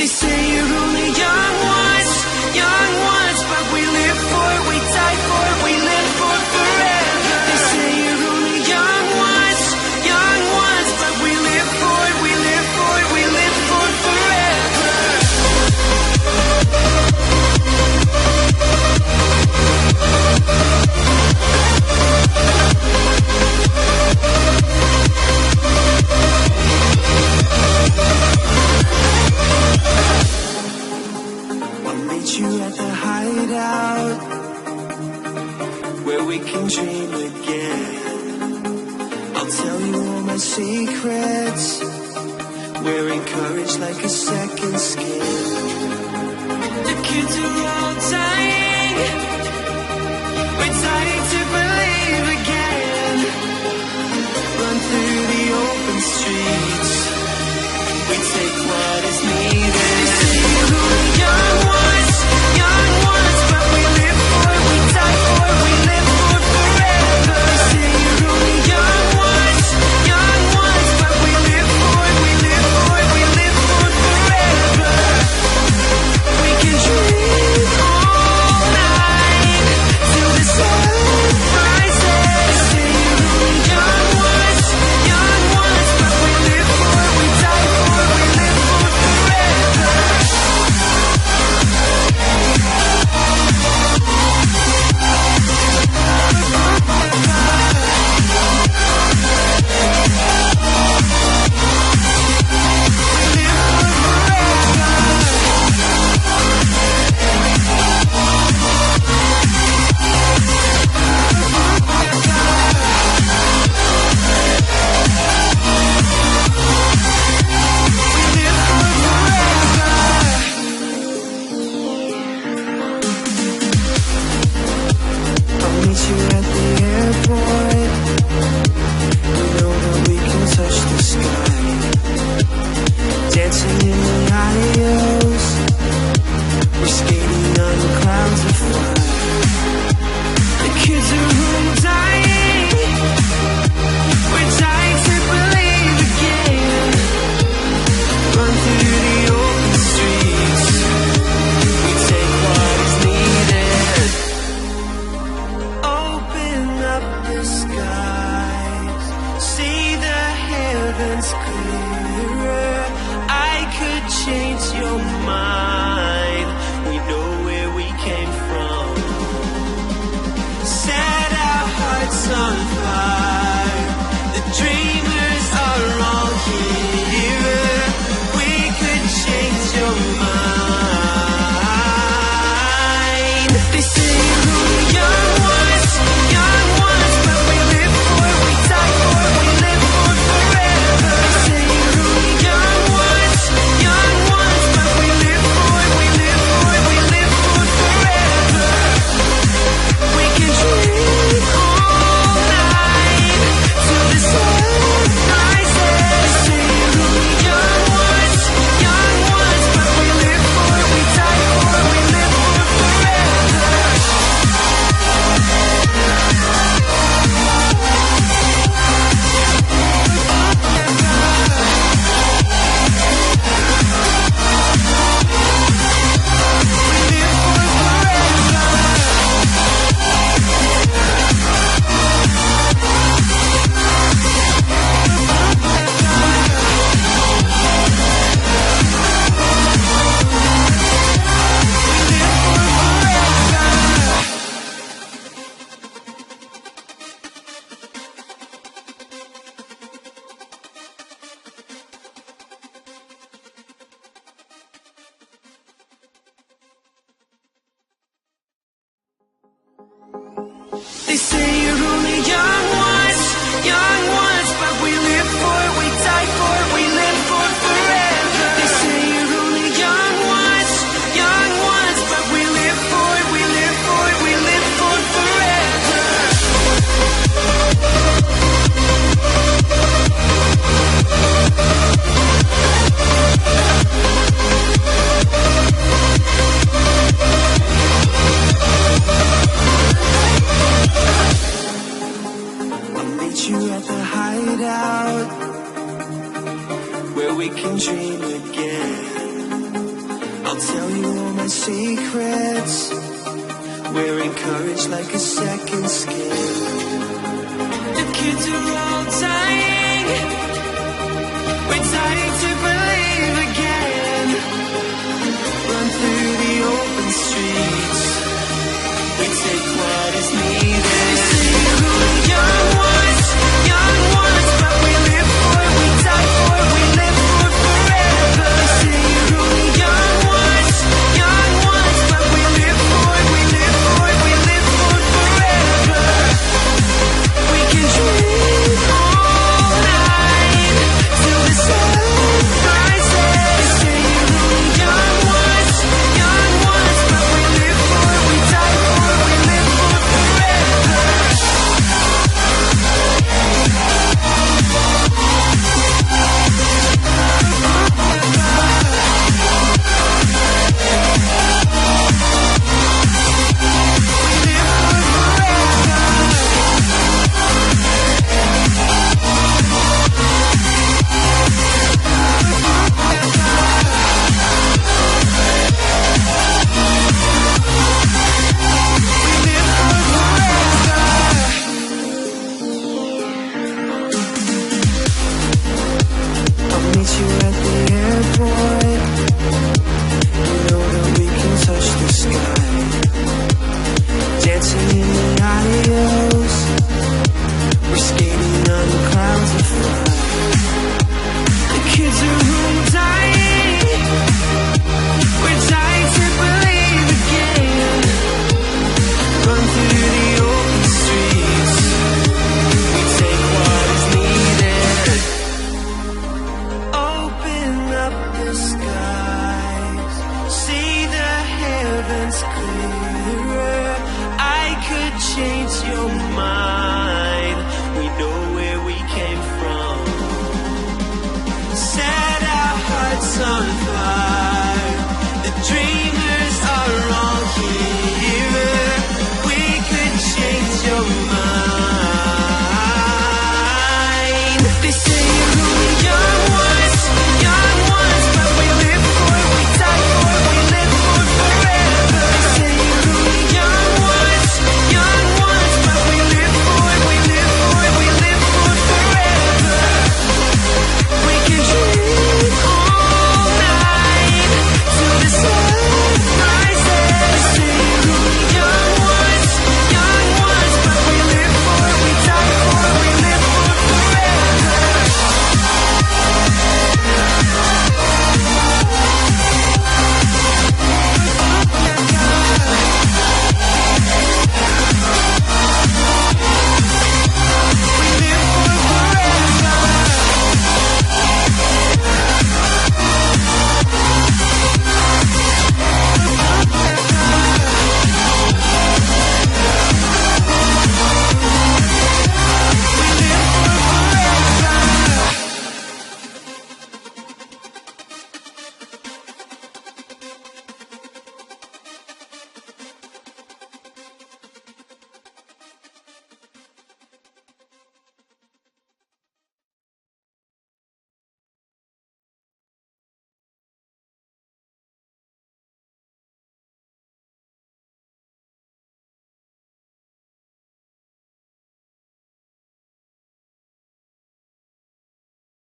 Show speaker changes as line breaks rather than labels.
They say you're only young once, but we live for it, we die for it, we live for it forever. They say you're only young once, but we live for it, we live for it, we live for it forever. I'll meet you at the hideout, where we can dream again. I'll tell you all my secrets, wearing courage like a second skin. The kids are all dying, we're dying to believe again. Run through the open streets, we take what is needed. They say you're only young ones, but we live for it, we die for it, we live for it forever. They say you're only young ones, but we live for it, we live for it, we live for it forever. We can dream all night till the sun rises. They say you're only young ones, but we live for it, we die for it, we live for it forever. I'll meet you at the airport. We know that we can touch the sky, dancing in the adios. We're skating on the clouds of fire. The kids are home dying, we're dying to believe again. Run through the open streets, we take what is needed. Open up the skies, see the heavens clearer. I could change your mind, we know where we came from. Set our hearts on fire, the dreamers are all here. We could change your mind. They say you're only young ones, but we live for it, we die for it, we live for it forever. They say you're only young ones, but we live for it, we live for it, we live for it forever. We can dream all night till the sun rises. They say you're only young ones, but we live for it, we die for it, we live for it forever. They say you're only young ones, but we live for it, we die for it, we live for it forever. They say you're only young ones, but we live for it, we live for it, we live for it forever. we can dream again. I'll tell you all my secrets. Wearing courage like a second skin. The kids are all dying. We're dying to believe again. Run through the open streets. We take what is needed. They say we're young ones, but we live for it, we die for it, we live for it forever. They say we're young ones, but we live for it, we live for it, we live for it forever. We can dream all night till the sun rises. They say we're young ones, but we live for it, we die for it, we live for it forever. I'll meet you at the airport. You know that we can touch the sky. Dancing in the adios. We're skating on the clouds of fire. The kids are home dying. We're dying to believe again. Run through the open streets. We take what is needed. Open up the skies, see the heavens clearer. I could change your mind. We know where we came from. Set our hearts on fire.